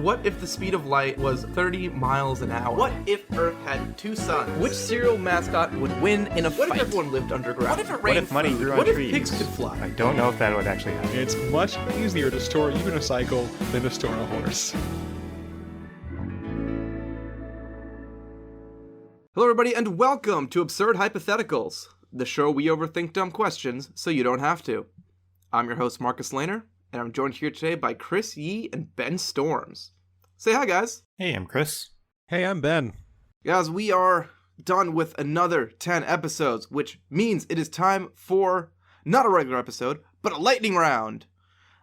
What if the speed of light was 30 miles an hour? What if Earth had 2 suns? Which cereal mascot would win in a fight? What if everyone lived underground? What if it What rained if money food? grew on What trees? if pigs could fly? I don't know if that would actually happen. It's much easier to store a unicycle than to store a horse. Hello, everybody, and welcome to Absurd Hypotheticals, the show we overthink dumb questions so you don't have to. I'm your host, Marcus Lehner, and I'm joined here today by Chris Yee and Ben Storms. Say hi, guys. Hey, I'm Chris. Hey, I'm Ben. Guys, we are done with another 10 episodes, which means it is time for not a regular episode, but a lightning round.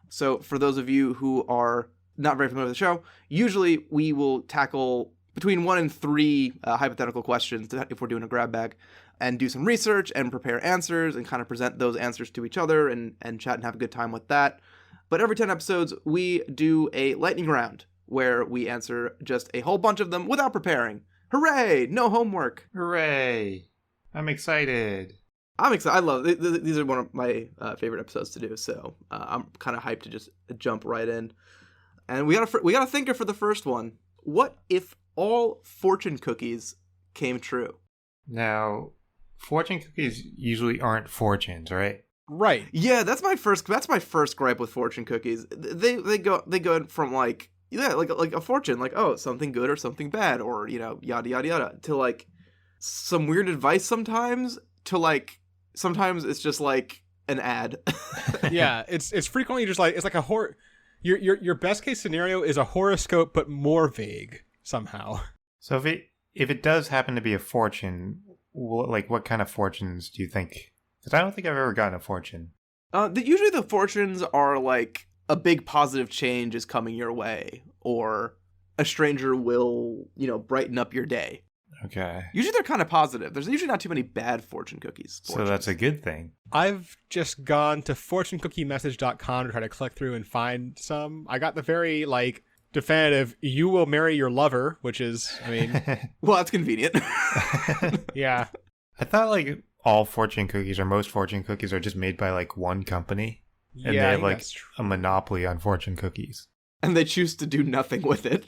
So for those of you who are not very familiar with the show, usually we will tackle between 1 and 3 hypothetical questions if we're doing a grab bag, and do some research and prepare answers and kind of present those answers to each other and chat and have a good time with that. But every 10 episodes, we do a lightning round where we answer just a whole bunch of them without preparing. Hooray! No homework. Hooray! I'm excited. I'm excited. I love it. These are one of my favorite episodes to do, so I'm kind of hyped to just jump right in. And we got a thinker for the first one. What if all fortune cookies came true? Now, fortune cookies usually aren't fortunes, right? Right. Yeah, that's my first gripe with fortune cookies. They go from like a fortune, like, oh, something good or something bad, or yada yada yada, to like some weird advice sometimes, to like sometimes it's just like an ad. Yeah, it's frequently just like, it's like a your best case scenario is a horoscope but more vague somehow. So if it does happen to be a fortune, what kind of fortunes do you think? Because I don't think I've ever gotten a fortune. Usually the fortunes are like a big positive change is coming your way, or a stranger will, brighten up your day. Okay. Usually they're kind of positive. There's usually not too many bad fortune cookies. So that's a good thing. I've just gone to fortunecookiemessage.com to try to click through and find some. I got the very, definitive, you will marry your lover, which is, well, that's convenient. Yeah. I thought, all fortune cookies or most fortune cookies are just made by, one company. And yeah, they have, a monopoly on fortune cookies. And they choose to do nothing with it.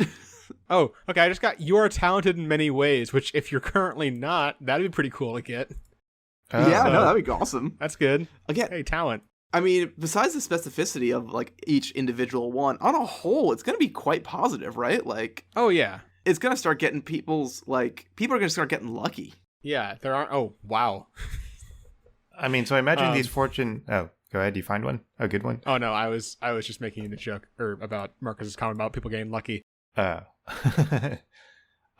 Oh, okay, I just got you are talented in many ways, which if you're currently not, that'd be pretty cool to get. Yeah, no, that'd be awesome. That's good. Again, hey, talent. I mean, besides the specificity of, each individual one, on a whole, it's going to be quite positive, right? Oh, yeah. It's going to start getting people are going to start getting lucky. Yeah, there aren't. Oh, wow. So I imagine these fortune... Oh, go ahead. Do you find one? A good one? Oh, no, I was just making the joke about Marcus's comment about people getting lucky. Oh.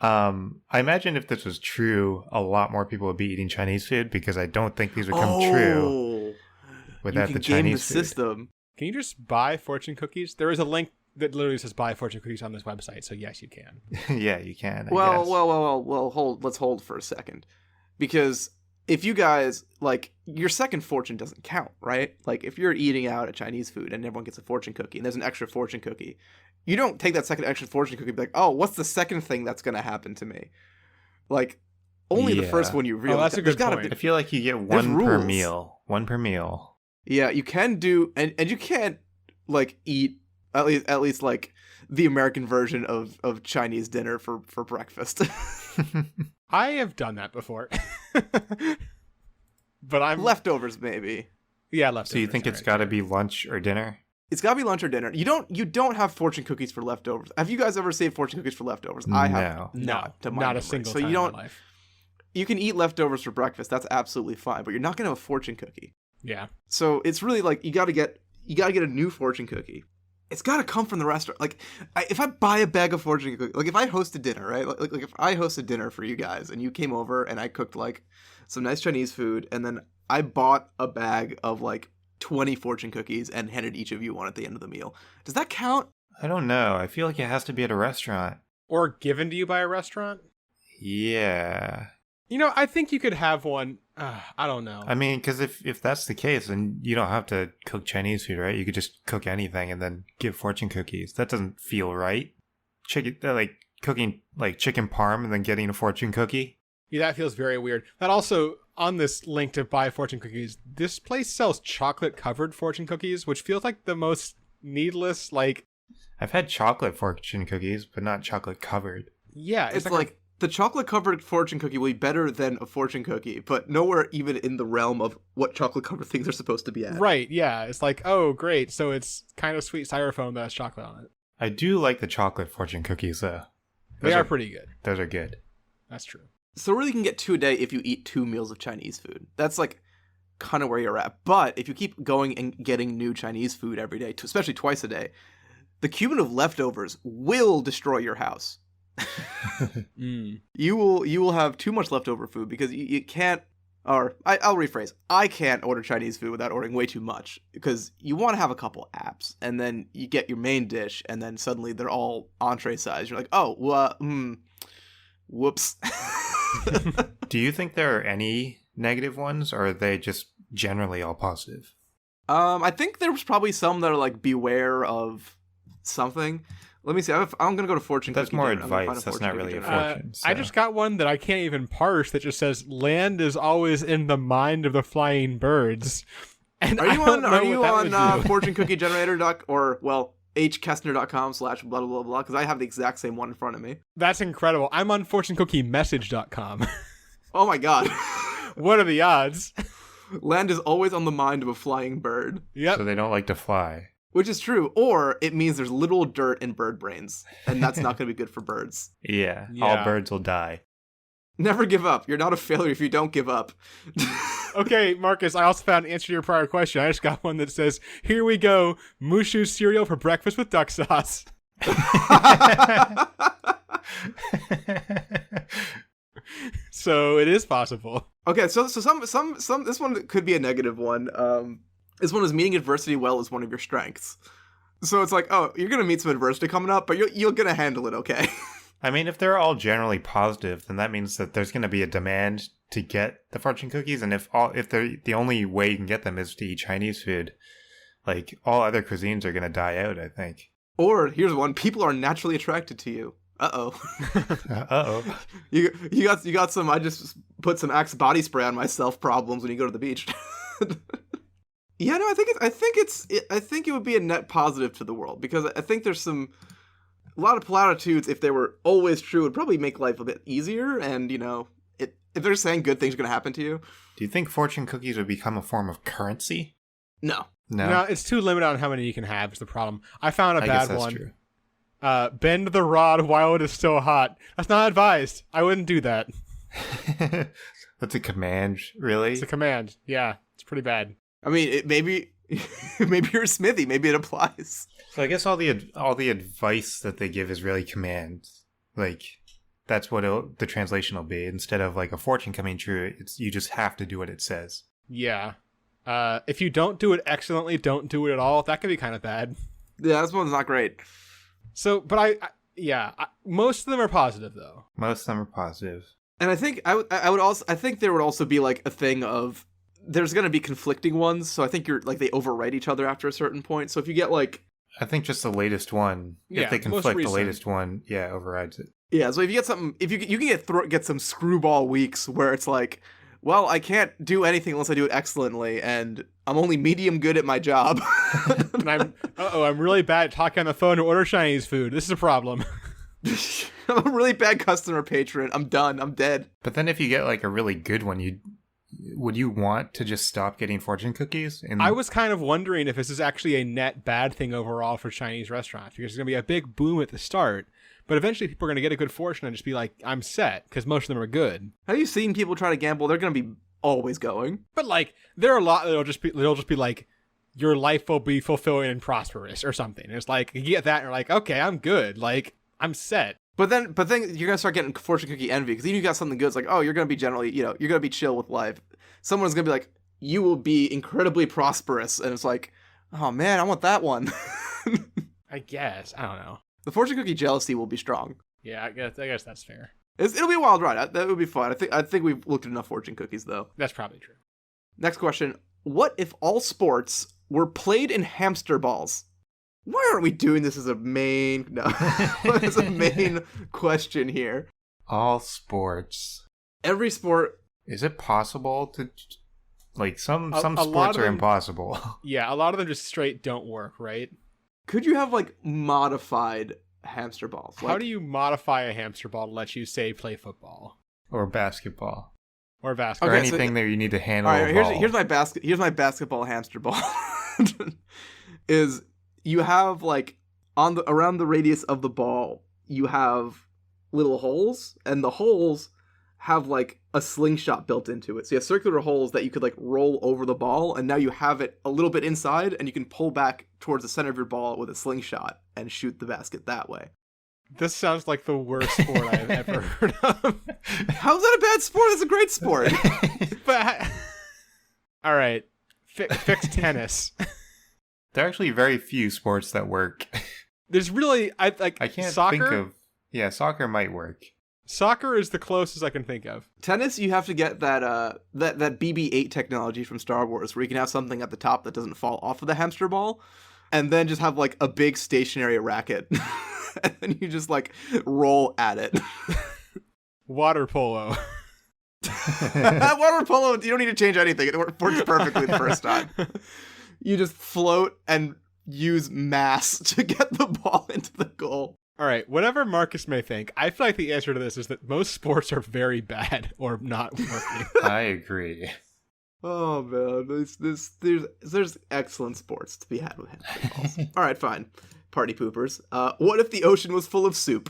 I imagine if this was true, a lot more people would be eating Chinese food, because I don't think these would come true without the Chinese food. System. Can you just buy fortune cookies? There is a link that literally says buy fortune cookies on this website, so yes, you can. Yeah, you can. I Well, guess. let's hold for a second. Because if you guys, your second fortune doesn't count, right? If you're eating out at Chinese food and everyone gets a fortune cookie and there's an extra fortune cookie, you don't take that second extra fortune cookie and be like, oh, what's the second thing that's going to happen to me? Only the first one you realize. Oh, that's a good point. I feel like you get one per meal. One per meal. Yeah, you can do, and you can't, eat, at least the American version of Chinese dinner for breakfast. I have done that before. But I'm... Leftovers, maybe. Yeah, leftovers. So you think it's got to be lunch or dinner? It's got to be lunch or dinner. You don't have fortune cookies for leftovers. Have you guys ever saved fortune cookies for leftovers? I have not. To my not memory. a single so time you don't, in my life. You can eat leftovers for breakfast. That's absolutely fine. But you're not going to have a fortune cookie. Yeah. So it's really you got to get a new fortune cookie. It's got to come from the restaurant. If I buy a bag of fortune cookies, if I host a dinner, right? If I hosted dinner for you guys and you came over and I cooked some nice Chinese food, and then I bought a bag of 20 fortune cookies and handed each of you one at the end of the meal. Does that count? I don't know. I feel like it has to be at a restaurant. Or given to you by a restaurant? Yeah. I think you could have one. I don't know. Because if that's the case, then you don't have to cook Chinese food, right? You could just cook anything and then give fortune cookies. That doesn't feel right. Cooking chicken parm and then getting a fortune cookie. Yeah, that feels very weird. That also, on this link to buy fortune cookies, this place sells chocolate covered fortune cookies, which feels like the most needless, I've had chocolate fortune cookies, but not chocolate covered. Yeah, It's like the chocolate-covered fortune cookie will be better than a fortune cookie, but nowhere even in the realm of what chocolate-covered things are supposed to be at. right, yeah. It's like, oh, great. So it's kind of sweet styrofoam that has chocolate on it. I do like the chocolate fortune cookies, though. They are pretty good. Those are good. That's true. So really you can get 2 a day if you eat 2 meals of Chinese food. That's like kind of where you're at. But if you keep going and getting new Chinese food every day, especially twice a day, the cumulative leftovers will destroy your house. You will have too much leftover food because you can't, or I'll rephrase, I can't order Chinese food without ordering way too much because you want to have a couple apps and then you get your main dish and then suddenly they're all entree size. You're like, oh, whoops. Do you think there are any negative ones, or are they just generally all positive? I think there's probably some that are like beware of something. Let me see. I'm going to go to fortune That's cookie more dinner. I'm gonna find advice. That's fortune not cookie really a dinner. fortune. I so. just got one that I can't even parse that just says land is always in the mind of the flying birds. And Are you on fortunecookiegenerator? hkessner.com/blah blah blah because I have the exact same one in front of me. That's incredible. I'm on fortunecookieMessage.com. Oh my god. What are the odds? Land is always on the mind of a flying bird, Yep. So they don't like to fly. which is true, or it means there's little dirt in bird brains, and that's not going to be good for birds. Yeah, Yeah. all birds will die. Never give up. You're not a failure if you don't give up. Okay, Marcus, I also found an answer to your prior question. I just got one that says, here we go, Mushu cereal for breakfast with duck sauce. So it is possible. Okay, so some this one could be a negative one. This one is meeting adversity well is one of your strengths. So it's like, oh, you're gonna meet some adversity coming up, but you're gonna handle it okay. I mean, if they're all generally positive, then that means that there's going to be a demand to get the fortune cookies, and if they're the only way you can get them is to eat Chinese food, like all other cuisines are going to die out, I think. Or here's one: people are naturally attracted to you. Uh-oh. You got some. I just put some Axe body spray on myself problems when you go to the beach. Yeah, no, I think it would be a net positive to the world because I think there's a lot of platitudes, if they were always true, would probably make life a bit easier. And, if they're saying good things are going to happen to you. Do you think fortune cookies would become a form of currency? No. No, it's too limited on how many you can have is the problem. I found a I guess bad that's one. true. Bend the rod while it is still hot. That's not advised. I wouldn't do that. That's a command, really? It's a command. Yeah, it's pretty bad. I mean, maybe you're a smithy. Maybe it applies. So I guess all the advice that they give is really commands. Like, that's what the translation will be. Instead of like a fortune coming true, you just have to do what it says. Yeah. If you don't do it excellently, don't do it at all. That could be kind of bad. Yeah, this one's not great. So, but most of them are positive though. Most of them are positive. And I think I think there would also be like a thing of there's going to be conflicting ones. So I think they overwrite each other after a certain point. So if you get like, I think just the latest one, Yeah, if they most conflict, the recent. latest one, overrides it. yeah. So if you get something, if you can get some screwball weeks where it's like, well, I can't do anything unless I do it excellently, and I'm only medium good at my job. And I'm really bad at talking on the phone to order Chinese food. This is a problem. I'm a really bad customer patron. I'm done. I'm dead. But then if you get like a really good one, would you want to just stop getting fortune cookies? And I was kind of wondering if this is actually a net bad thing overall for Chinese restaurants, because there's going to be a big boom at the start, but eventually people are going to get a good fortune and just be like, I'm set, because most of them are good. Have you seen people try to gamble? They're going to be always going. But like, there are a lot that'll just be like, your life will be fulfilling and prosperous or something. And it's like, you get that and you're like, okay, I'm good. Like, I'm set. But then you're going to start getting fortune cookie envy, because even if you got something good, it's like, oh, you're going to be generally, you're going to be chill with life. Someone's going to be like, you will be incredibly prosperous. And it's like, oh man, I want that one. I guess. I don't know. The fortune cookie jealousy will be strong. Yeah, I guess that's fair. It'll be a wild ride. That would be fun. I think we've looked at enough fortune cookies, though. That's probably true. Next question. What if all sports were played in hamster balls? Why aren't we doing this as a main question here? all sports. Every sport. Is it possible to, like, some A lot sports of are them- impossible? Yeah, a lot of them just straight don't work, right? Could you have like modified hamster balls? How do you modify a hamster ball to let you, say, play football? Or basketball. Or basketball. Or Okay, anything that you need to handle. All right, a ball. here's my basketball hamster ball. Is you have like around the radius of the ball, you have little holes, and the holes have like a slingshot built into it. So you have circular holes that you could like roll over the ball, and now you have it a little bit inside, and you can pull back towards the center of your ball with a slingshot and shoot the basket that way. This sounds like the worst sport I've ever heard of. How's that a bad sport? It's a great sport. But all right, fix tennis. There are actually very few sports that work. There's really I can't soccer. think of. Yeah, soccer might work. Soccer is the closest I can think of. Tennis, you have to get that BB-8 technology from Star Wars, where you can have something at the top that doesn't fall off of the hamster ball, and then just have like a big stationary racket, and then you just like roll at it. Water polo. Water polo, you don't need to change anything. It works perfectly the first time. You just float and use mass to get the ball into the goal. All right, whatever Marcus may think, I feel like the answer to this is that most sports are very bad or not working. I agree. Oh man, there's excellent sports to be had with hamster balls. All right, fine. Party poopers. What if the ocean was full of soup?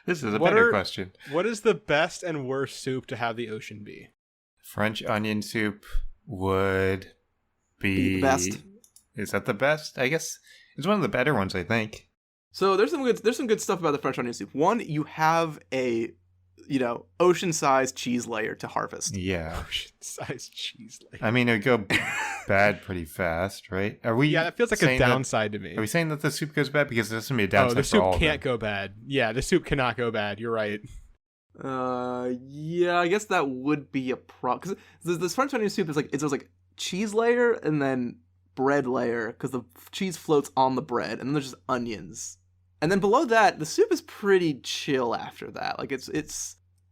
This is a better question. What is the best and worst soup to have the ocean be? French onion soup would be The best. Is that the best? I guess it's one of the better ones, I think. So there's some good stuff about the French onion soup. One, you have a ocean-sized cheese layer to harvest. Yeah. Ocean-sized cheese layer. I mean, it would go bad pretty fast, right? Are we? Yeah, that feels like a downside to me. Are we saying that the soup goes bad because there's gonna be a downside? The for all soup of can't them? go bad. Yeah, the soup cannot go bad. You're right. Yeah, I guess that would be a problem because this French onion soup is like there's like cheese layer and then bread layer because the cheese floats on the bread, and then there's just onions. And then below that, the soup is pretty chill after that. Like is it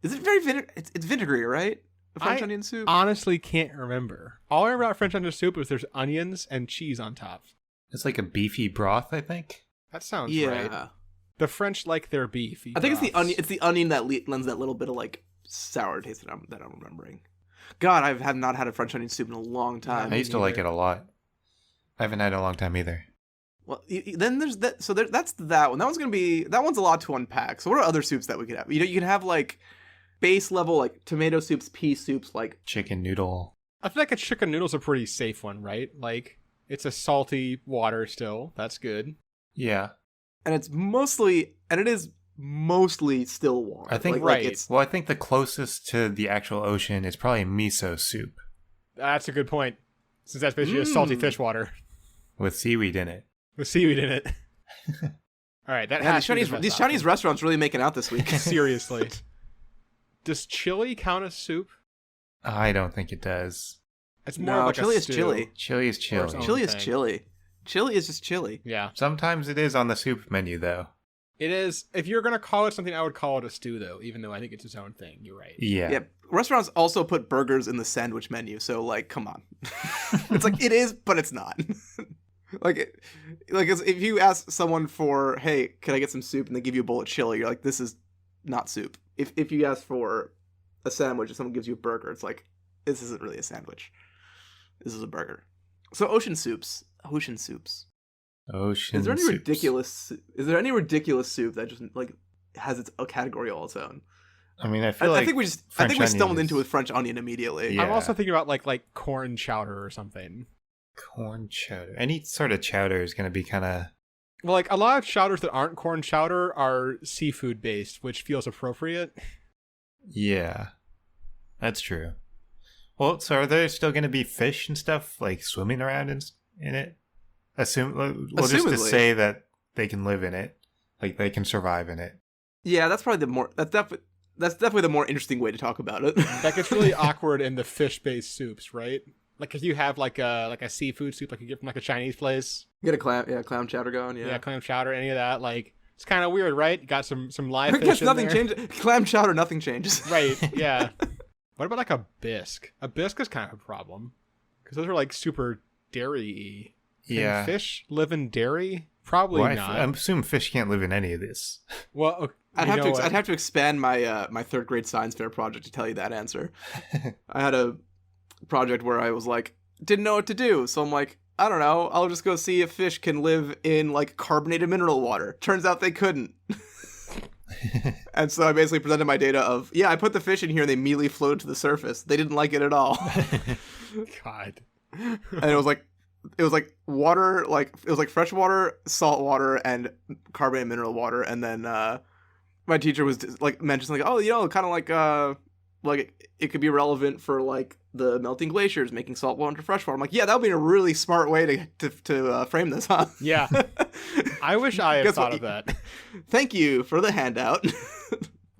very it's vinegary, right? The French onion soup? Honestly can't remember. All I remember about French onion soup is there's onions and cheese on top. It's like a beefy broth, I think. That sounds Yeah. right. The French like their beef. I think it's the onion. It's the onion that lends that little bit of like sour taste that I'm remembering. God, I have not had a French onion soup in a long time. I used to like it a lot. I haven't had it in a long time either. Well, then there's that. So that's that one. That one's a lot to unpack. So what are other soups that we could have? You can have like base level like tomato soups, pea soups, like Chicken noodle. I feel like a chicken noodle's a pretty safe one, right? Like it's a salty water still. That's good. Yeah. and it is mostly still warm. I think Well, I think the closest to the actual ocean is probably miso soup That's a good point. Since that's basically a salty fish water with seaweed in it. with seaweed in it. All right, that has these Chinese restaurants really making out this week. Seriously. Does chili count as soup? I don't think it does. It's more of like chili a is stew. chili. Chili is chili. Or Chili is thing. chili. Chili is just chili. Yeah. Sometimes it is on the soup menu, though. It is. If you're going to call it something, I would call it a stew, though, even though I think it's its own thing. You're right. Yeah. Yeah. Restaurants also put burgers in the sandwich menu, so like, come on. It's like it is, but it's not. like if you ask someone for, hey, can I get some soup, and they give you a bowl of chili, you're like, this is not soup. If you ask for a sandwich and someone gives you a burger, it's like, this isn't really a sandwich. This is a burger. So ocean soups. Ocean Is there any soups. ridiculous soup that just like has a category all its own? I mean, I feel like I think we stumbled into a French onion immediately. Yeah. I'm also thinking about like corn chowder or something. corn chowder. Any sort of chowder is going to be kind of... Well, like a lot of chowders that aren't corn chowder are seafood based, which feels appropriate. Yeah, that's true. Well, so are there still going to be fish and stuff like swimming around in it? Just to Assumedly. say that they can live in it, like they can survive in it. Yeah, that's probably that's definitely the more interesting way to talk about it. That gets really awkward in the fish based soups, right? Like if you have like a seafood soup like you get from like a Chinese place. Get a clam chowder going. Yeah, clam chowder, any of that. Like it's kind of weird, right? You got some live I fish guess in nothing there. changes. Clam chowder, nothing changes. Right, yeah. What about like a bisque? A bisque is kind of a problem. Because those are like super dairy-y. Yeah. Can fish live in dairy? Probably Well, not. I assume fish can't live in any of this. Well, I'd you know what? have to expand my my third grade science fair project to tell you that answer. I had a project where I was like, didn't know what to do, so I'm like, I don't know, I'll just go see if fish can live in like carbonated mineral water. Turns out they couldn't. And so I basically presented my data of, yeah, I put the fish in here and they immediately floated to the surface. They didn't like it at all. God. And it was like water, like it was like fresh water, salt water, and carbonated mineral water. And then my teacher was like mentioned like, oh, you know, kind of like it could be relevant for like the melting glaciers, making salt water into fresh water. I'm like, yeah, that would be a really smart way to frame this, huh? Yeah. I wish I had Guess thought what? of that. Thank you for the handout.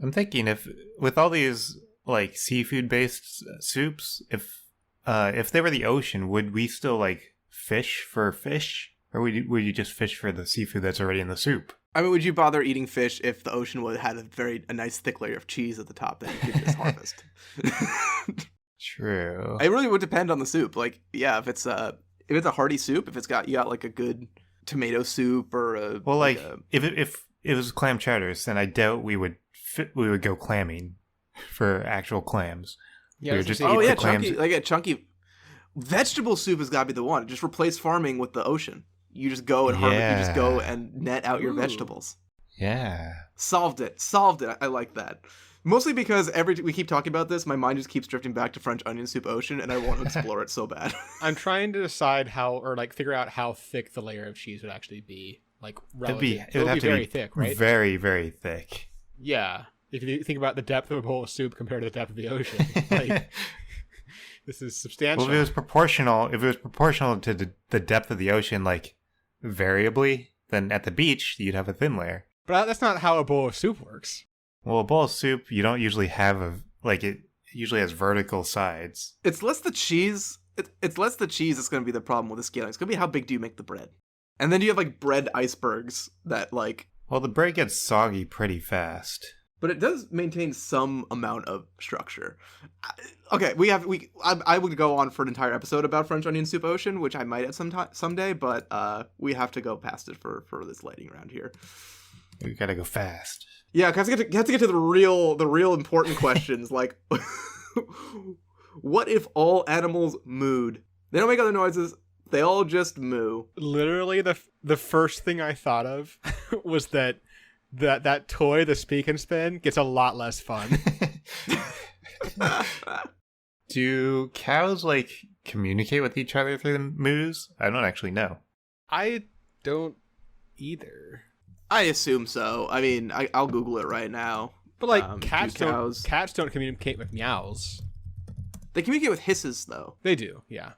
I'm thinking if with all these like seafood based soups, if they were the ocean, would we still like fish for fish, or would you just fish for the seafood that's already in the soup? I mean, would you bother eating fish if the ocean would had a nice thick layer of cheese at the top that you could just harvest? True. It really would depend on the soup. Like, yeah, if it's a hearty soup, if you got like a good tomato soup or a if it was clam chowders, then I doubt we would go clamming for actual clams. Yeah, We I would was just gonna eat say, the clams. chunky, like a chunky vegetable soup has got to be the one. Just replace farming with the ocean. You just go and harvest. You just go and net out your vegetables. Yeah. Solved it. I like that. Mostly because we keep talking about this, my mind just keeps drifting back to French onion soup ocean, and I want to explore it so bad. I'm trying to decide figure out how thick the layer of cheese would actually be. Like, relative. It would have to very be thick, right? Very, very thick. Yeah. If you think about the depth of a bowl of soup compared to the depth of the ocean, like, this is substantial. Well, if it was proportional to the depth of the ocean, like variably, then at the beach you'd have a thin layer. But that's not how a bowl of soup works. Well, a bowl of soup, you don't usually have it usually has vertical sides. It's less the cheese. It's less the cheese that's going to be the problem with the scaling. It's going to be how big do you make the bread. And then you have like bread icebergs that like... Well, the bread gets soggy pretty fast. But it does maintain some amount of structure. Okay, I would go on for an entire episode about French onion soup ocean, which I might at someday, but we have to go past it for this lightning round here. We gotta go fast. Yeah, because you have to get to the real important questions, like what if all animals mooed? They don't make other noises. They all just moo. Literally, the first thing I thought of was that toy, the speak and spin, gets a lot less fun. Do cows like communicate with each other through the moos? I don't actually know. I don't either. I assume so. I mean, I'll Google it right now. But like cats cows... don't communicate with meows. They communicate with hisses though. They do, yeah.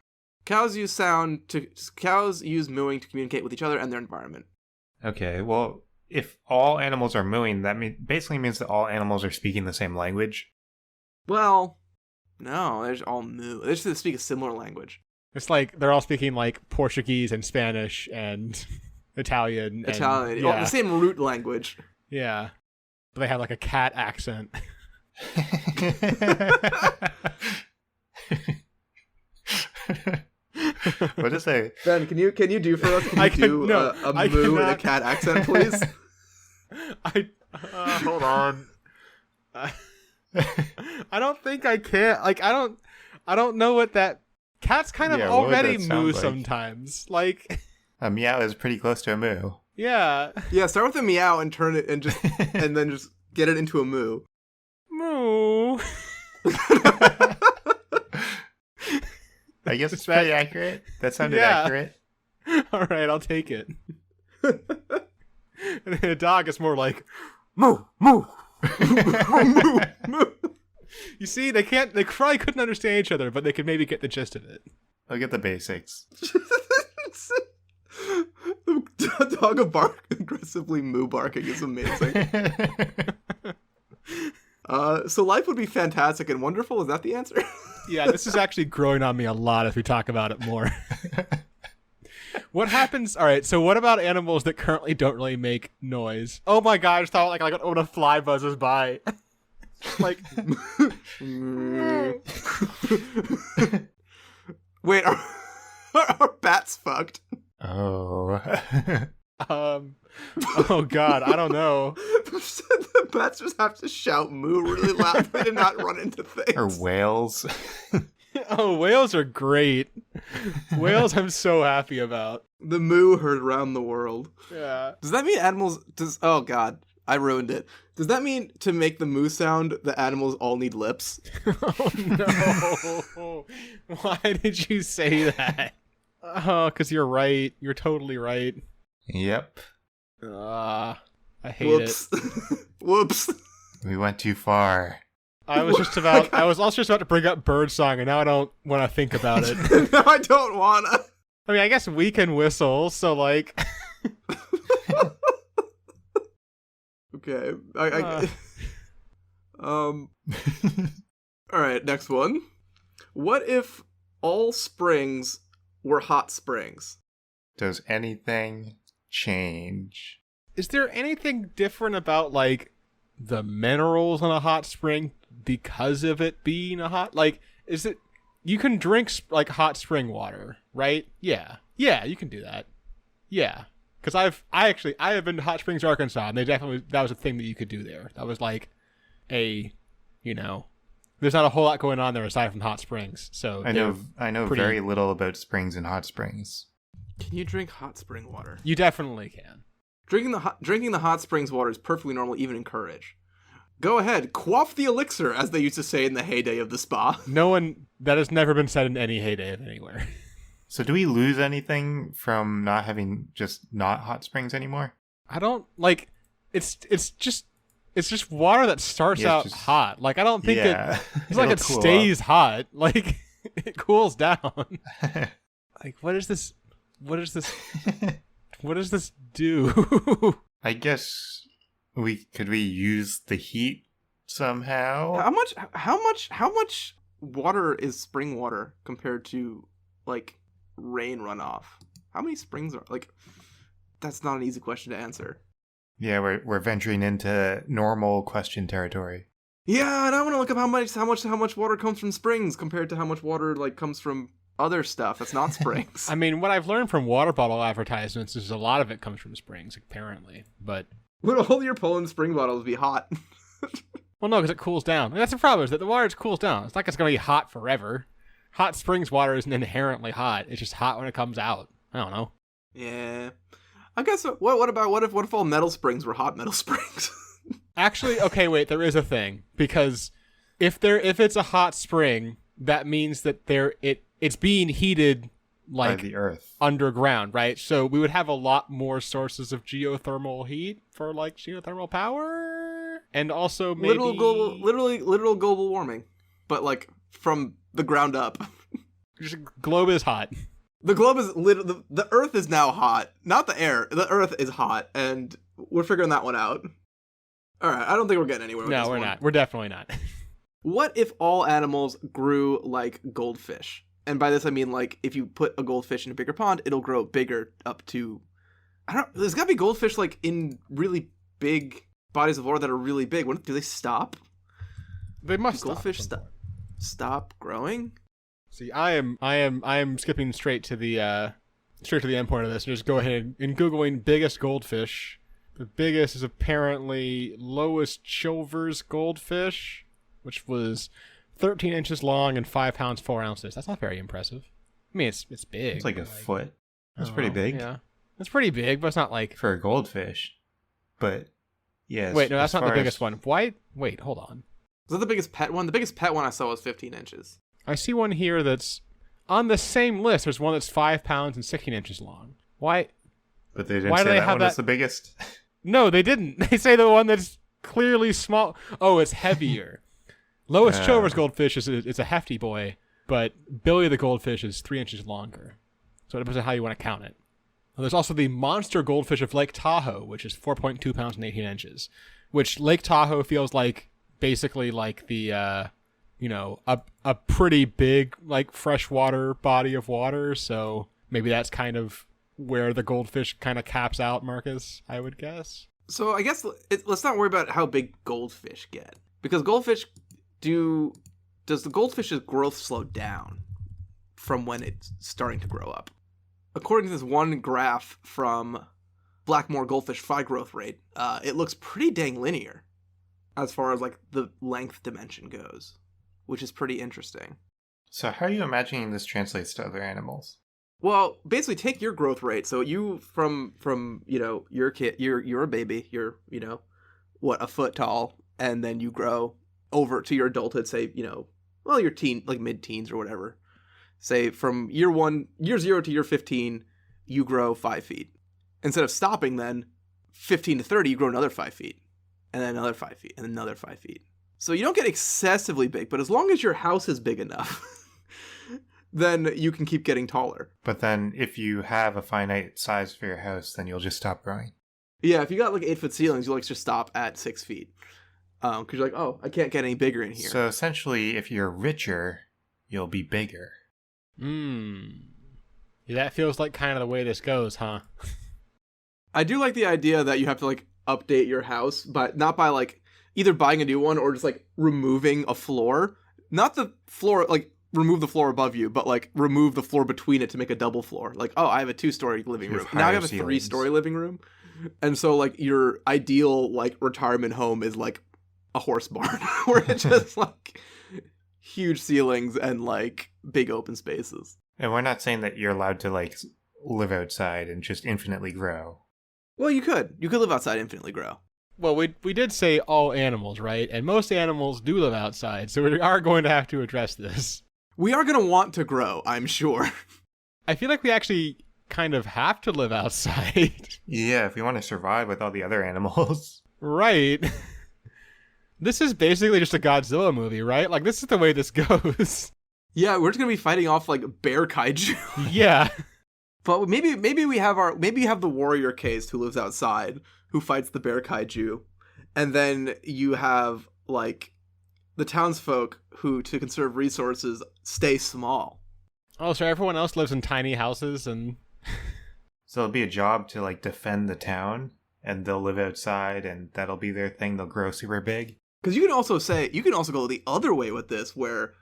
Cows use mooing to communicate with each other and their environment. Okay, well, if all animals are mooing, that basically means that all animals are speaking the same language. Well, no, they're just all moo. They just speak a similar language. It's like they're all speaking like Portuguese and Spanish and Italian. Italian, yeah. the same root language. Yeah, but they have like a cat accent. What is that? Ben, can you do for us? A moo in a cat accent, please? Hold on. I don't think I can. Like, I don't know what that. Cats kind of already moo sometimes. Like, a meow is pretty close to a moo. Yeah. Yeah. Start with a meow and turn it and then just get it into a moo. Moo. I guess it's pretty accurate. That sounded accurate. All right, I'll take it. And then a dog is more like moo, moo, moo, moo. You see, they probably couldn't understand each other, but they could maybe get the gist of it. I'll get the basics. The dog aggressively moo barking is amazing. So life would be fantastic and wonderful. Is that the answer? Yeah, this is actually growing on me a lot as we talk about it more. What happens? All right, so what about animals that currently don't really make noise? Oh my god, I just thought like when a fly buzzes by. Like, wait, are bats fucked? Oh. Oh God, I don't know. The bats just have to shout moo really loudly to not run into things. Or whales. Oh, whales are great. Whales I'm so happy about. The moo heard around the world. Yeah. Does that mean animals... Oh, God. I ruined it. Does that mean to make the moo sound, the animals all need lips? Oh, no. Why did you say that? Oh, because you're right. You're totally right. Yep. I hate Whoops. it. Whoops. We went too far. I was also just about to bring up birdsong, and now I don't want to think about it. No, I don't wanna. I mean, I guess we can whistle, so like... Okay. All right, next one. What if all springs were hot springs? Does anything change? Is there anything different about, like, the minerals in a hot spring because of it being a hot... Like, is it... You can drink, like, hot spring water, right? Yeah. Yeah, you can do that. Yeah. Because I have been to Hot Springs, Arkansas, and that was a thing that you could do there. That was, like, there's not a whole lot going on there aside from hot springs. So I know very little about springs and hot springs. Can you drink hot spring water? You definitely can. Drinking the hot springs water is perfectly normal, even encouraged. Go ahead, quaff the elixir, as they used to say in the heyday of the spa. That has never been said in any heyday of anywhere. So do we lose anything from not having not hot springs anymore? I don't, like, it's just water that starts out hot. Like, I don't think it's like it stays hot. Like, it cools down. Like, what is this? What does this do? I guess could we use the heat somehow? How much water is spring water compared to, like, rain runoff? How many springs are, like, that's not an easy question to answer. Yeah, we're venturing into normal question territory. Yeah, and I want to look up how much water comes from springs compared to how much water, like, comes from other stuff that's not springs. I mean, what I've learned from water bottle advertisements is a lot of it comes from springs, apparently. But would all your Poland spring bottles be hot? Well, no, because it cools down. And that's the problem, is that the water just cools down. It's not like it's going to be hot forever. Hot springs water isn't inherently hot. It's just hot when it comes out. I don't know. Yeah. I guess, what if all metal springs were hot metal springs? Actually, okay, wait, there is a thing. Because if it's a hot spring, that means that it's being heated, like, by the earth underground, right? So we would have a lot more sources of geothermal heat for, like, geothermal power, and also maybe literal global warming, but, like, from the ground up. Just globe is hot. The globe is the Earth is now hot, not the air. The Earth is hot, and we're figuring that one out. All right, I don't think we're getting anywhere with this No, we're one. not. We're definitely not. What if all animals grew like goldfish? And by this I mean, like, if you put a goldfish in a bigger pond, it'll grow bigger up to... There's gotta be goldfish, like, in really big bodies of water that are really big. Do they stop? They must. Goldfish stop growing? See, I am skipping straight to the end point of this, and just go ahead and Googling biggest goldfish. The biggest is apparently Lois Chilvers goldfish, which was 13 inches long and 5 pounds 4 ounces. That's not very impressive. I mean, it's big. It's like a foot. That's pretty big. Yeah, it's pretty big, but it's not like for a goldfish. But yeah. Wait, no, that's not the biggest one. Why? Wait, hold on. Is that the biggest pet one? The biggest pet one I saw was 15 inches. I see one here that's on the same list. There's one that's 5 pounds and 16 inches long. Why? But they didn't say that one is the biggest. No, they didn't. They say the one that's clearly small. Oh, it's heavier. Lois Chilvers goldfish is a hefty boy, but Billy the goldfish is 3 inches longer. So it depends on how you want to count it. And there's also the monster goldfish of Lake Tahoe, which is 4.2 pounds and 18 inches, which Lake Tahoe feels like basically like the, a pretty big, like, freshwater body of water. So maybe that's kind of where the goldfish kind of caps out, Marcus, I would guess. So I guess let's not worry about how big goldfish get. Because does the goldfish's growth slow down from when it's starting to grow up? according to this one graph from Blackmore Goldfish fry growth rate, it looks pretty dang linear as far as like the length dimension goes, which is pretty interesting. So how are you imagining this translates to other animals? Well, basically take your growth rate. So you from your kid, you're a baby, you're a foot tall, and then you grow over to your adulthood, say, your teen, like mid-teens or whatever. Say from year 0 to year 15, you grow 5 feet. Instead of stopping then 15 to 30, you grow another 5 feet, and then another 5 feet, and another 5 feet. So you don't get excessively big, but as long as your house is big enough, then you can keep getting taller. But then if you have a finite size for your house, then you'll just stop growing. Yeah, if you got like 8-foot ceilings, you'll like just stop at 6 feet. Because you're like, oh, I can't get any bigger in here. So essentially, if you're richer, you'll be bigger. Yeah, that feels like kind of the way this goes, huh? I do like the idea that you have to like update your house, but not by like either buying a new one or just like removing a floor. Not the floor, like remove the floor above you, but like remove the floor between it to make a double floor. Like, oh, I have a 2-story living room. Now I have a 3-story living room. And so like your ideal like retirement home is like a horse barn where it's just like huge ceilings and like big open spaces. And we're not saying that you're allowed to like live outside and just infinitely grow. Well, you could live outside, infinitely grow. Well, we did say all animals, right? And most animals do live outside, so we are going to have to address this. We are going to want to grow, I'm sure. I feel like we actually kind of have to live outside. Yeah, if we want to survive with all the other animals. Right. This is basically just a Godzilla movie, right? Like, this is the way this goes. Yeah, we're just going to be fighting off like bear kaiju. Yeah. But maybe we have the warrior caste who lives outside, who fights the bear kaiju, and then you have like the townsfolk who, to conserve resources, stay small. Oh, so everyone else lives in tiny houses and... So it'll be a job to like defend the town, and they'll live outside, and that'll be their thing. They'll grow super big. Because you can also go the other way with this, where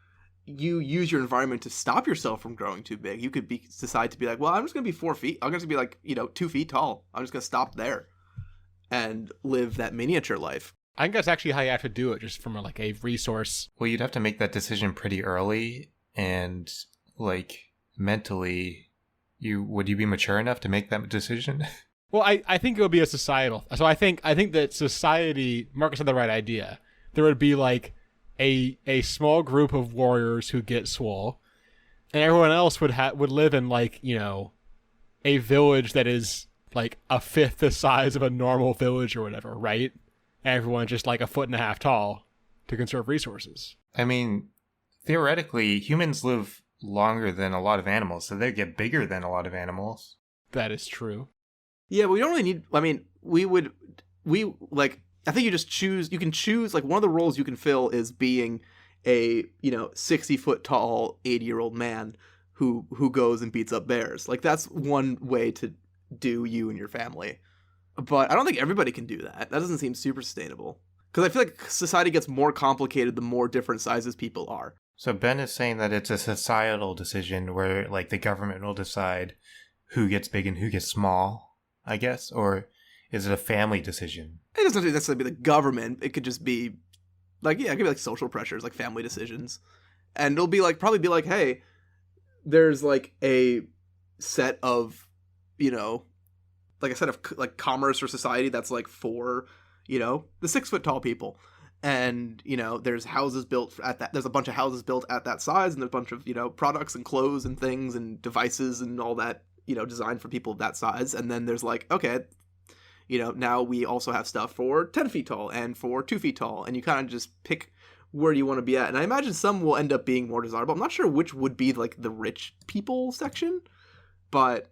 you use your environment to stop yourself from growing too big. You could decide to be like, well, I'm just going to be 4 feet. I'm going to be like, 2 feet tall. I'm just going to stop there and live that miniature life. I think that's actually how you have to do it, just from like a resource. Well, you'd have to make that decision pretty early, and like mentally, would you be mature enough to make that decision? Well, I think it would be a societal. So I think that society, Marcus had the right idea. There would be like a small group of warriors who get swole, and everyone else would live in like, a village that is like a fifth the size of a normal village or whatever, right? And everyone just like a 1.5 feet tall to conserve resources. I mean, theoretically, humans live longer than a lot of animals, so they get bigger than a lot of animals. That is true. Yeah, but we don't really need, I mean, I think you can choose, like, one of the roles you can fill is being a, 60-foot tall, 80-year-old man who goes and beats up bears. Like, that's one way to do you and your family. But I don't think everybody can do that. That doesn't seem super sustainable. Because I feel like society gets more complicated the more different sizes people are. So Ben is saying that it's a societal decision where, like, the government will decide who gets big and who gets small, I guess? Or is it a family decision? It doesn't necessarily be the government. It could just be, like, it could be like social pressures, like family decisions. And it'll be like, probably be like, hey, there's like a set of, like a set of like commerce or society that's like for, the 6-foot tall people. And, there's houses built at that, there's a bunch of houses built at that size, and there's a bunch of, products and clothes and things and devices and all that, designed for people of that size. And then there's like, okay, now we also have stuff for 10 feet tall and for 2 feet tall. And you kind of just pick where you want to be at. And I imagine some will end up being more desirable. I'm not sure which would be like the rich people section, but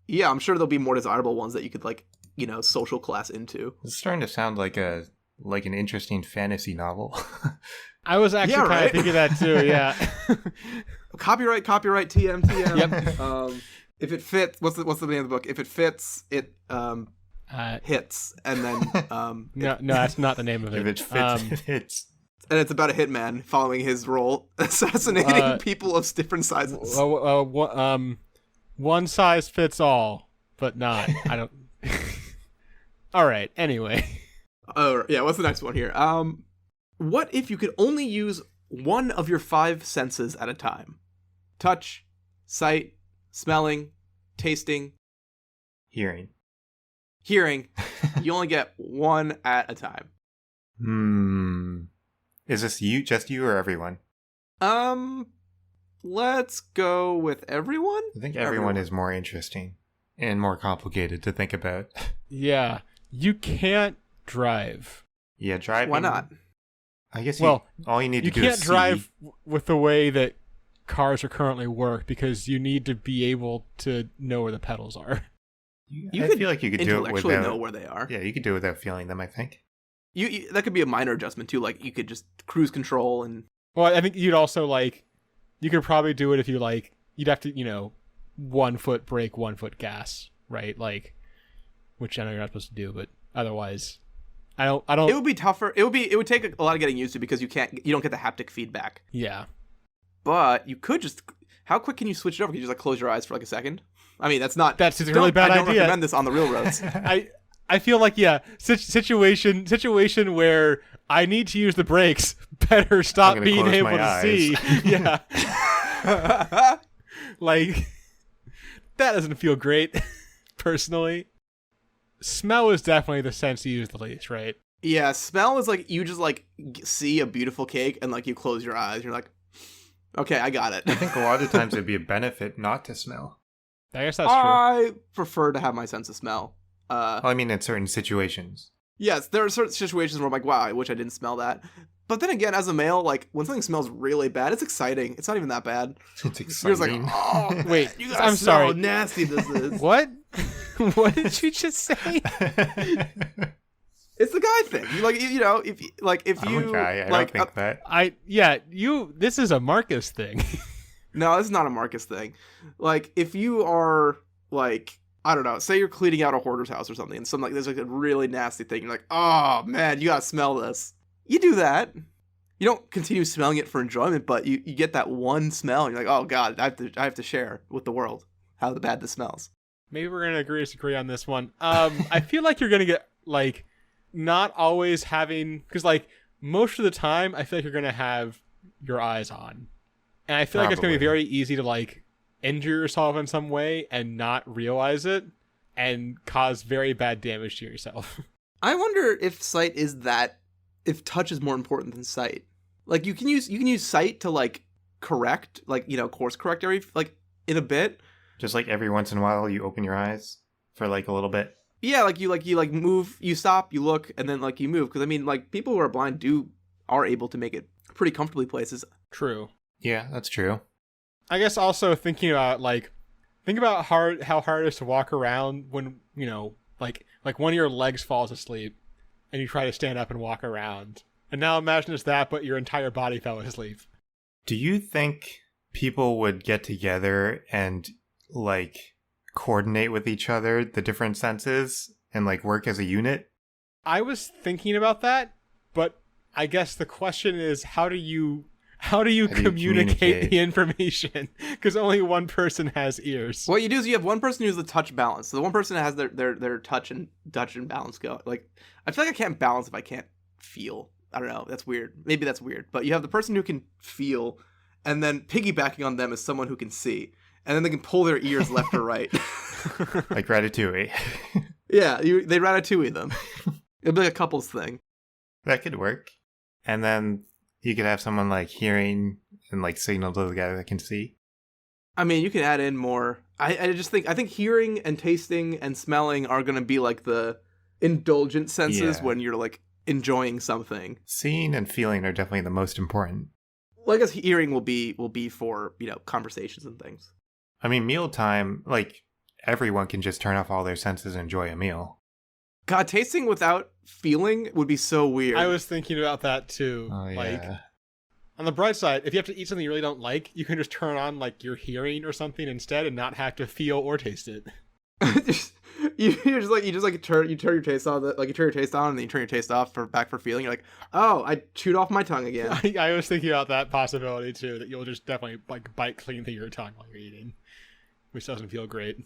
yeah, I'm sure there'll be more desirable ones that you could like, social class into. It's starting to sound like an interesting fantasy novel. I was actually kind of thinking that too, yeah. Copyright, TM. Yep. If it fits, what's the name of the book? If it fits, it hits, and then no, that's not the name of it. If it fits, it hits. And it's about a hitman following his role, assassinating people of different sizes. one size fits all, but not. I don't. All right. Anyway. Oh yeah, what's the next one here? What if you could only use one of your 5 senses at a time? Touch, sight, smelling, tasting, Hearing. hearing. You only get one at a time. Is this just you or everyone? Let's go with everyone. I think everyone is more interesting and more complicated to think about. Yeah. You can't drive. Yeah, driving. Why not? I guess Well, all you need You to do is can't see. drive with the way that cars are currently work because you need to be able to know where the pedals are. I feel like you could do it Intellectually without. know where they are. Yeah, you could do it without feeling them. I think. You that could be a minor adjustment too. Like you could just cruise control and Well, I think you'd also you could probably do it if you you'd have to, 1 foot brake, 1 foot gas, right? Which I know you're not supposed to do, but otherwise, I don't. it would be tougher. It would take a lot of getting used to because you don't get the haptic feedback. Yeah. But you could just, how quick can you switch it over? Can you just close your eyes for a second? I mean, that's a really bad I don't idea. recommend this on the real roads. I feel like situation where I need to use the brakes. Better stop gonna being close able my to eyes. see. Yeah. That doesn't feel great, personally. Smell is definitely the sense you use the least, right? Yeah, smell is you just see a beautiful cake and you close your eyes. You're like, okay, I got it. I think a lot of times it'd be a benefit not to smell. I guess that's true. I prefer to have my sense of smell. I mean, in certain situations. Yes, there are certain situations where I'm like, wow, I wish I didn't smell that. But then again, as a male, when something smells really bad, it's exciting. It's not even that bad. It's You're just exciting. oh, man, Wait, you gotta I'm smell sorry. how nasty this is. What? What did you just say? It's the guy thing. If I'm you a guy. I don't think that. This is a Marcus thing. No, this is not a Marcus thing. If you are I don't know, say you're cleaning out a hoarder's house or something, and there's a really nasty thing. You're like, oh man, you gotta smell this. You do that. You don't continue smelling it for enjoyment, but you get that one smell, and you're like, oh god, I have to share with the world how bad this smells. Maybe we're gonna agree to disagree on this one. I feel like you're gonna get not always having, because most of the time I feel like you're gonna have your eyes on, and I feel like it's gonna be very easy to injure yourself in some way and not realize it and cause very bad damage to yourself. I wonder if if touch is more important than sight. You can use sight to correct, course correct in a bit. Just every once in a while, you open your eyes for a little bit. Yeah, you move, you stop, you look, and then you move. Because I mean, people who are blind are able to make it pretty comfortably places. True. Yeah, that's true. I guess also thinking about think about how hard it is to walk around when one of your legs falls asleep and you try to stand up and walk around. And now imagine it's that, but your entire body fell asleep. Do you think people would get together and coordinate with each other, the different senses, and work as a unit? I was thinking about that, but I guess the question is how do you communicate the information? Because only one person has ears. What you do is you have one person who's the touch balance. So the one person that has their touch and balance go. I feel like I can't balance if I can't feel. I don't know. That's weird. Maybe that's weird. But you have the person who can feel, and then piggybacking on them is someone who can see. And then they can pull their ears left or right. Like Ratatouille. Yeah, they Ratatouille them. It'd be like a couples thing. That could work. And then you could have someone hearing and signal to the guy that can see. I mean, you can add in more. I think hearing and tasting and smelling are going to be the indulgent senses when you're enjoying something. Seeing and feeling are definitely the most important. Well, I guess hearing will be for, conversations and things. I mean, mealtime, everyone can just turn off all their senses and enjoy a meal. God, tasting without feeling would be so weird. I was thinking about that too. Oh, yeah. On the bright side, if you have to eat something you really don't like, you can just turn on your hearing or something instead and not have to feel or taste it. you turn your taste on, you turn your taste on and then you turn your taste off back for feeling. You're like, oh, I chewed off my tongue again. I was thinking about that possibility too, that you'll just definitely bite clean through your tongue while you're eating. which doesn't feel great.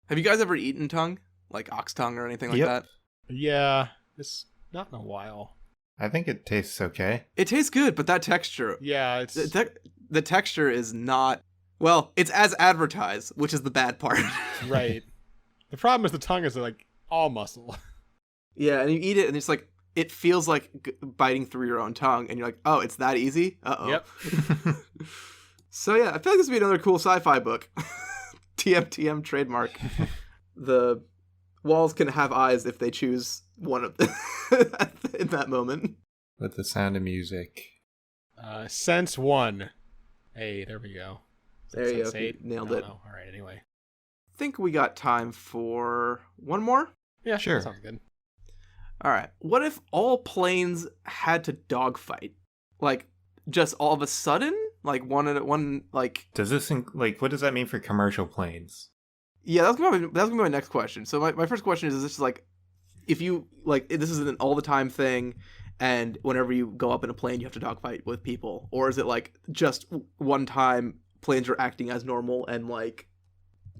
Have you guys ever eaten tongue? Like ox tongue or anything like Yep. that? Yeah, it's not in a while. I think it tastes okay. It tastes good, but that texture... Yeah, it's... The texture is not... Well, it's as advertised, which is the bad part. Right. The problem is the tongue is like all muscle. Yeah, and you eat it, and it's like... It feels like biting through your own tongue, and you're like, oh, it's that easy? Uh-oh. Yep. So yeah, I feel like this would be another cool sci-fi book. TM trademark. The walls can have eyes if they choose one of them in that moment. With the sound of music. Sense 1. Hey, there we go. There you Sense go. 8? Nailed I it. don't know. All right, anyway. I think we got time for one more. Yeah, Sure. That sounds good. All right. What if all planes had to dogfight? Like, just all of a sudden? Like, one like... Does this, what does that mean for commercial planes? Yeah, that's gonna be my next question. So my first question is this like, if you, like, this is an all-the-time thing, and whenever you go up in a plane, you have to dogfight with people? Or is it, like, just one time planes are acting as normal, and, like,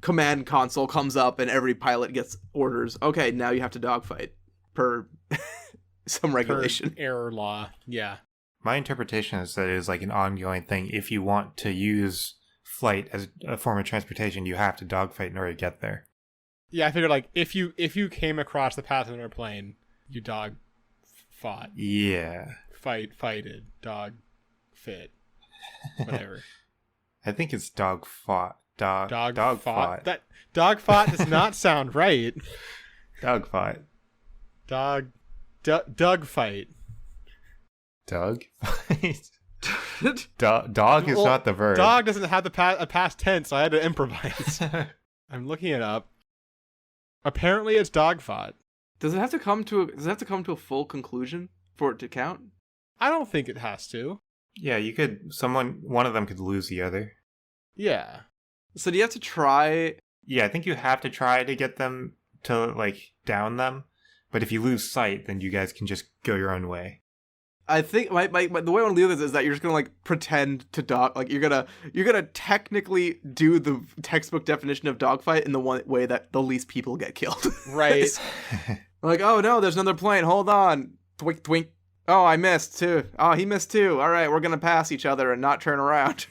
command console comes up, and every pilot gets orders, okay, now you have to dogfight, per some regulation. Per error law, yeah. My interpretation is that it is like an ongoing thing. If you want to use flight as a form of transportation, you have to dogfight in order to get there. Yeah, I figured, like, if you came across the path of an airplane, you dog fought. Yeah. Fighted. Dog fit. Whatever. I think it's dog fought. Dog fought. fought. That dog fought does not sound right. Dog fight. Doug fight. Doug fight. Dog is Well, not the verb. Dog doesn't have a past tense, so I had to improvise. I'm looking it up. Apparently, it's dog fought. Does it have to come to a full conclusion for it to count? I don't think it has to. Yeah, you could. One of them could lose the other. Yeah. So do you have to try? Yeah, I think you have to try to get them to, like, down them. But if you lose sight, then you guys can just go your own way. I think the way I want to leave this is that you're just gonna, like, pretend to dog, like, you're gonna technically do the textbook definition of dogfight in the one way that the least people get killed. Right. Like, oh no, there's another plane. Hold on. Twink twink. Oh, I missed too. Oh, he missed too. All right, we're gonna pass each other and not turn around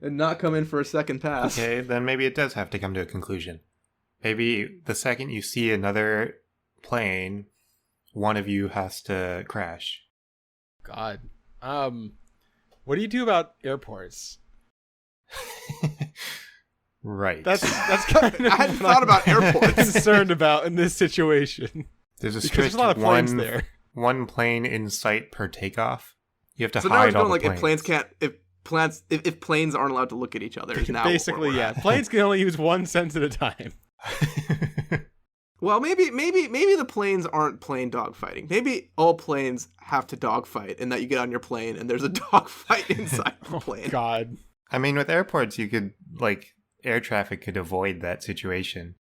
and not come in for a second pass. Okay, then maybe it does have to come to a conclusion. Maybe the second you see another plane, one of you has to crash. God. What do you do about airports? Right. That's kind of I hadn't thought about airports. concerned about in this situation. There's a Because strict there's a lot of planes there. one plane in sight per takeoff. You have to So now it's hide all going the like planes. if planes aren't allowed to look at each other. Is now Basically, where we're yeah. at. Planes can only use one sense at a time. Well, maybe the planes aren't plane dogfighting. Maybe all planes have to dogfight, and that you get on your plane and there's a dogfight inside the plane. God. I mean, with airports, you could, like, air traffic could avoid that situation.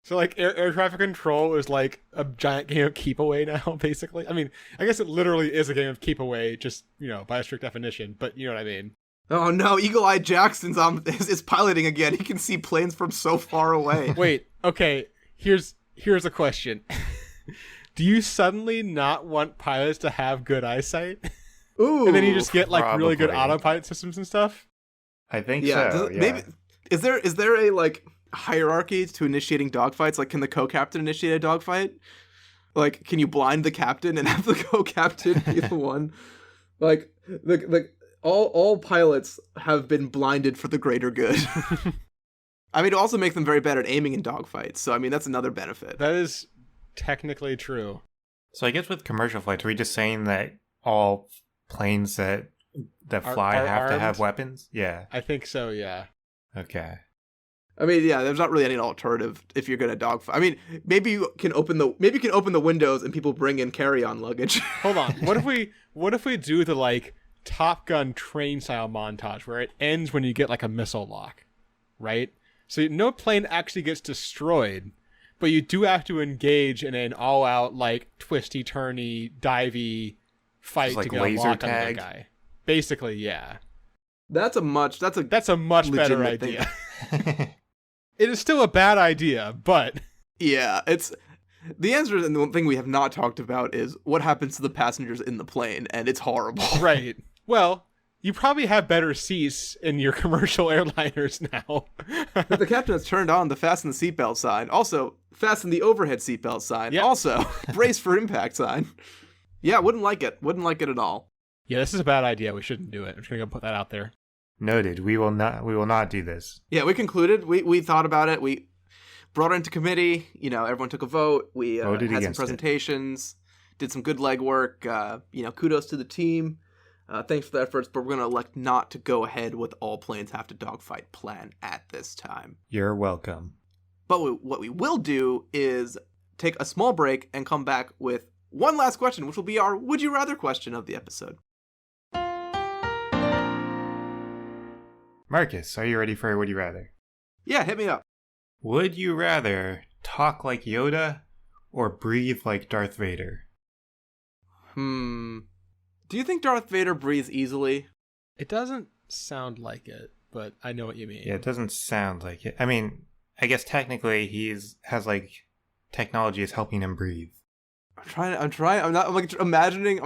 So, like, air traffic control is like a giant game of keep away now, basically. I mean, I guess it literally is a game of keep away, just, by a strict definition, but you know what I mean. Oh no, Eagle Eye Jackson's is piloting again. He can see planes from so far away. Wait, okay, here's a question. Do you suddenly not want pilots to have good eyesight? Ooh. And then you just get, like, really good probably. autopilot systems and stuff? I think Yeah. so. Maybe is there a, like, hierarchy to initiating dogfights? Like, can the co-captain initiate a dogfight? Like, can you blind the captain and have the co-captain be the one? Like, all pilots have been blinded for the greater good. I mean, to also make them very bad at aiming in dogfights. So, I mean, that's another benefit. That is technically true. So I guess with commercial flights, are we just saying that all planes that fly Are have to have armed? weapons? Yeah. I think so, yeah. Okay. I mean, yeah, there's not really any alternative if you're gonna dogfight. I mean, maybe you can open the windows and people bring in carry-on luggage. Hold on. What if we do the, like, Top Gun train style montage where it ends when you get, like, a missile lock, right? So no plane actually gets destroyed, but you do have to engage in an all-out, like, twisty-turny, divey fight Just like to get a laser lock on the tag? guy. Basically, yeah. That's a much That's a much better legitimate thing. idea. It is still a bad idea, but Yeah, it's the answer, and the one thing we have not talked about is what happens to the passengers in the plane, and it's horrible. right. Well, you probably have better seats in your commercial airliners now. But the captain has turned on the fasten the seatbelt sign. Also, fasten the overhead seatbelt sign. Yep. Also, brace for impact sign. Yeah, wouldn't like it. Wouldn't like it at all. Yeah, this is a bad idea. We shouldn't do it. I'm just gonna go put that out there. Noted. We will not do this. Yeah, we concluded. We thought about it. We brought it into committee. You know, everyone took a vote. We Voted had some against it. presentations, did some good legwork. You know, kudos to the team. Thanks for the efforts, but we're going to elect not to go ahead with all planes have to dogfight plan at this time. You're welcome. But what we will do is take a small break and come back with one last question, which will be our Would You Rather question of the episode. Marcus, are you ready for a Would You Rather? Yeah, hit me up. Would you rather talk like Yoda or breathe like Darth Vader? Do you think Darth Vader breathes easily? It doesn't sound like it, but I know what you mean. Yeah, it doesn't sound like it. I mean, I guess technically has like technology is helping him breathe. I'm imagining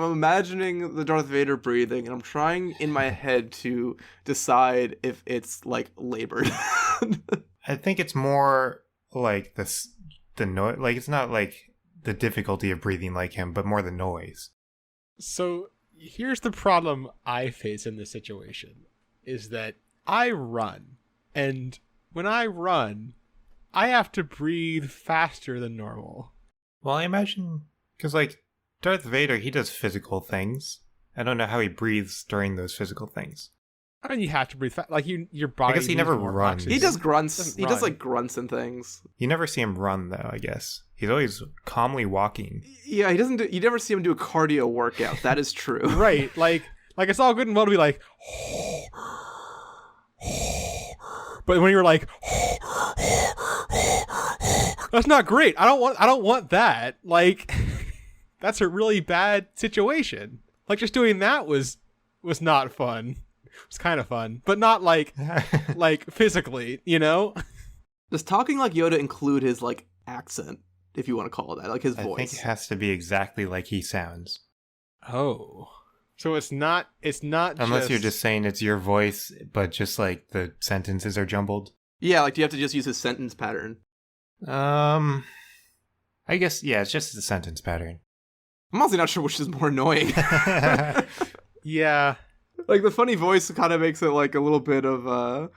the Darth Vader breathing, and I'm trying in my head to decide if it's like labored. I think it's more like the noise. Like it's not like the difficulty of breathing like him, but more the noise. So here's the problem I face in this situation, is that I run, and when I run, I have to breathe faster than normal. Well, I imagine, because like Darth Vader, he does physical things. I don't know how he breathes during those physical things. I mean, you have to breathe fast. Like your body. I guess he needs never more runs. oxygen. He does grunts. Doesn't He does run. like grunts and things. You never see him run though, I guess. He's always calmly walking. Yeah, he doesn't. You never see him do a cardio workout. That is true. Right. Like it's all good and well to be like, but when you're like, that's not great. I don't want that. Like, that's a really bad situation. Like, just doing that was not fun. It was kind of fun, but not like physically, you know? Does talking like Yoda include his like accent, if you want to call it that, like his I voice? think it has to be exactly like he sounds. Oh. So it's not Unless you're just saying it's your voice, but just like the sentences are jumbled. Yeah, like do you have to just use his sentence pattern? I guess, yeah, it's just the sentence pattern. I'm honestly not sure which is more annoying. Yeah. Like the funny voice kind of makes it like a little bit of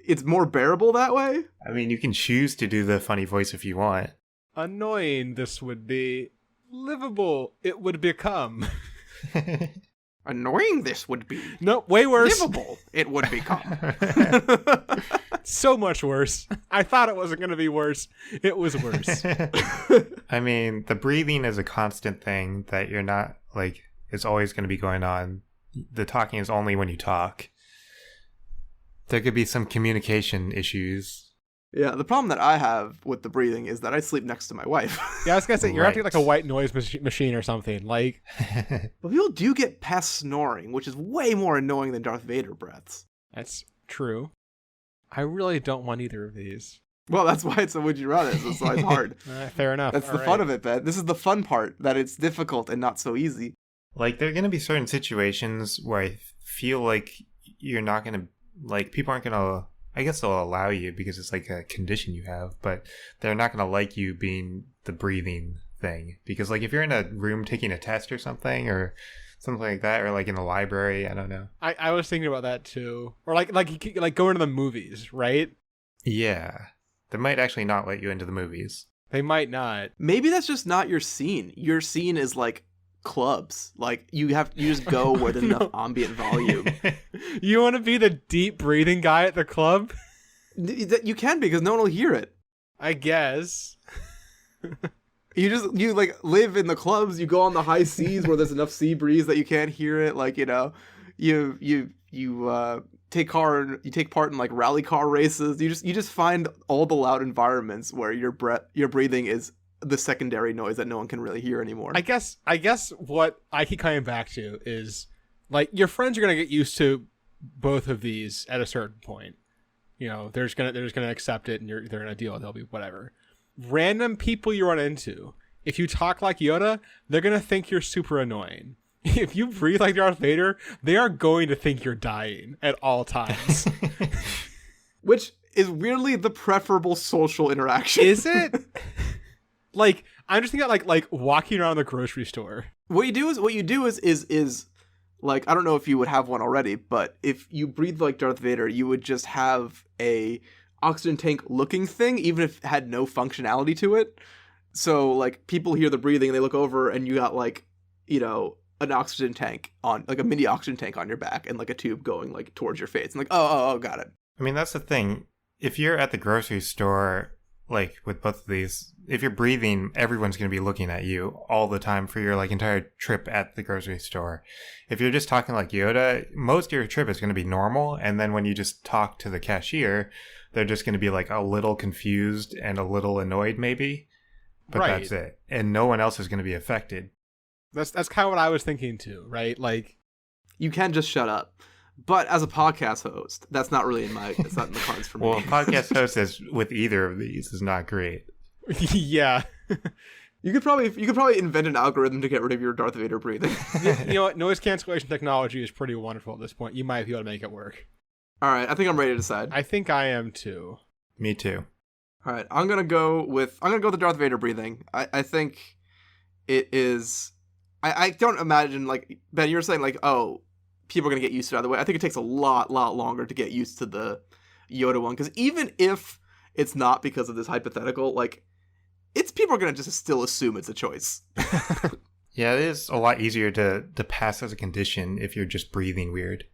it's more bearable that way. I mean, you can choose to do the funny voice if you want. Annoying this would be. Livable it would become. Annoying this would be. No, way worse. Livable it would become. So much worse. I thought it wasn't going to be worse. It was worse. I mean, the breathing is a constant thing that you're not, like, it's always going to be going on. The talking is only when you talk. There could be some communication issues. Yeah, the problem that I have with the breathing is that I sleep next to my wife. Yeah, I was going to say, you're having to Right. get like a white noise machine or something. Like, But people do get past snoring, which is way more annoying than Darth Vader breaths. that's true. I really don't want either of these. Well, that's why it's a would you rather. That's why it's hard. Fair enough. That's the All fun right. of it, Ben. This is the fun part, that it's difficult and not so easy. Like, there are going to be certain situations where I feel like you're not going to, like, people aren't going to, I guess they'll allow you because it's like a condition you have, but they're not going to like you being the breathing thing. Because, like, if you're in a room taking a test or something like that, or like in the library, I don't know. I was thinking about that too. Or like going to the movies, right? Yeah. They might actually not let you into the movies. They might not. Maybe that's just not your scene. Your scene is like clubs. Like you just go where there's enough ambient volume. You want to be the deep breathing guy at the club? You can because no one will hear it. I guess. You like live in the clubs. You go on the high seas where there's enough sea breeze that you can't hear it. Like you take part in like rally car races. You just find all the loud environments where your breathing is the secondary noise that no one can really hear anymore. I guess what I keep coming back to is like your friends are gonna get used to both of these at a certain point. You know, they're just gonna accept it, and they're gonna deal with it. They'll be whatever. Random people you run into, if you talk like Yoda, they're gonna think you're super annoying. If you breathe like Darth Vader, they are going to think you're dying at all times. Which is weirdly the preferable social interaction. Is it? Like, I'm just thinking about like walking around the grocery store. What you do is like, I don't know if you would have one already, but if you breathe like Darth Vader, you would just have a oxygen tank looking thing, even if it had no functionality to it. So like people hear the breathing and they look over and you got like, you know, an oxygen tank on, like a mini oxygen tank on your back and like a tube going like towards your face. And like, oh, got it. I mean, that's the thing. If you're at the grocery store, like with both of these, if you're breathing, everyone's going to be looking at you all the time for your like entire trip at the grocery store. If you're just talking like Yoda, most of your trip is going to be normal. And then when you just talk to the cashier, they're just going to be like a little confused and a little annoyed maybe. But Right. that's it. And no one else is going to be affected. That's kind of what I was thinking too, right? Like, You can just shut up. But as a podcast host, that's not really it's not in the cards for me. Well, a podcast host is with either of these is not great. yeah. You could probably invent an algorithm to get rid of your Darth Vader breathing. You know what? Noise cancellation technology is pretty wonderful at this point. You might be able to make it work. All right, I think I'm ready to decide. I think I am too. Me too. All right, I'm gonna go with the Darth Vader breathing. I think it is. I don't imagine, like Ben, you were saying like, oh, people are gonna get used to it either way. I think it takes a lot longer to get used to the Yoda one, because even if it's not because of this hypothetical, like, people are gonna just still assume it's a choice. Yeah, it is a lot easier to pass as a condition if you're just breathing weird.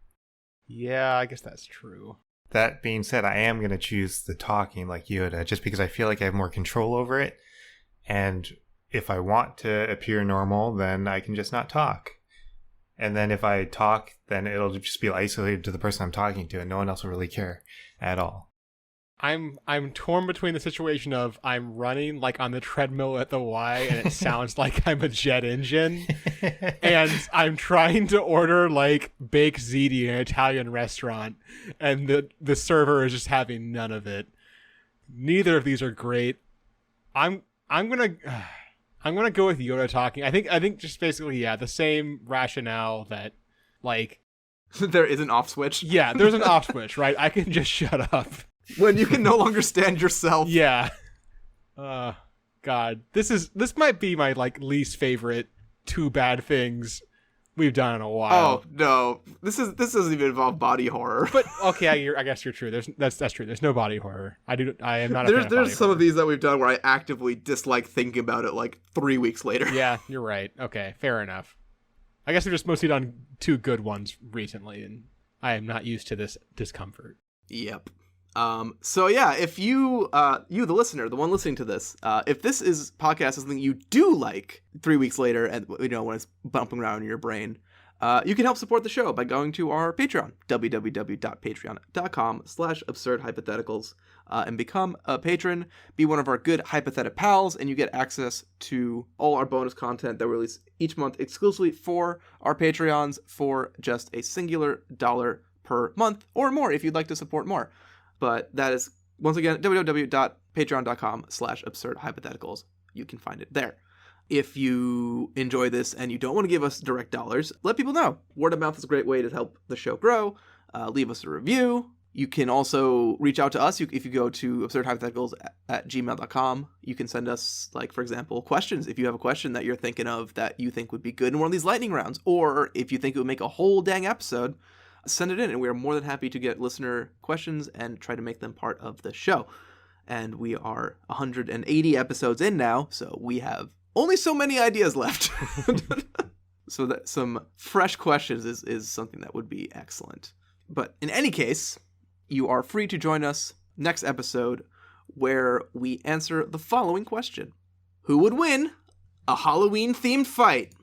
Yeah, I guess that's true. That being said, I am going to choose the talking like Yoda just because I feel like I have more control over it. And if I want to appear normal, then I can just not talk. And then if I talk, then it'll just be isolated to the person I'm talking to and no one else will really care at all. I'm torn between the situation of I'm running like on the treadmill at the Y and it sounds like I'm a jet engine, and I'm trying to order like baked ziti in an Italian restaurant and the server is just having none of it. Neither of these are great. I'm gonna go with Yoda talking. I think just basically, yeah, the same rationale that like There is an off switch. yeah, there's an off switch, right? I can just shut up. When you can no longer stand yourself. Yeah. God, this might be my like least favorite two bad things we've done in a while. Oh no, this doesn't even involve body horror. But okay, I guess you're true. That's true. There's no body horror. I am not. There's some of these that we've done where I actively dislike thinking about it like 3 weeks later. Yeah, you're right. Okay, fair enough. I guess we've just mostly done two good ones recently, and I am not used to this discomfort. Yep. So yeah, if you the listener, the one listening to this, if this podcast is something you do like 3 weeks later, and you know, when it's bumping around in your brain, you can help support the show by going to our Patreon, www.patreon.com/absurdhypotheticals, and become a patron, be one of our good hypothetic pals, and you get access to all our bonus content that we release each month exclusively for our Patreons for just a singular $1 per month or more if you'd like to support more. But that is, once again, www.patreon.com/absurdhypotheticals. You can find it there. If you enjoy this and you don't want to give us direct dollars, let people know. Word of mouth is a great way to help the show grow. Leave us a review. You can also reach out to us. If you go to absurdhypotheticals@gmail.com, you can send us, like, for example, questions. If you have a question that you're thinking of that you think would be good in one of these lightning rounds, or if you think it would make a whole dang episode, send it in, and we are more than happy to get listener questions and try to make them part of the show. And we are 180 episodes in now, so we have only so many ideas left. So that some fresh questions is something that would be excellent. But in any case, you are free to join us next episode where we answer the following question. Who would win a Halloween-themed fight?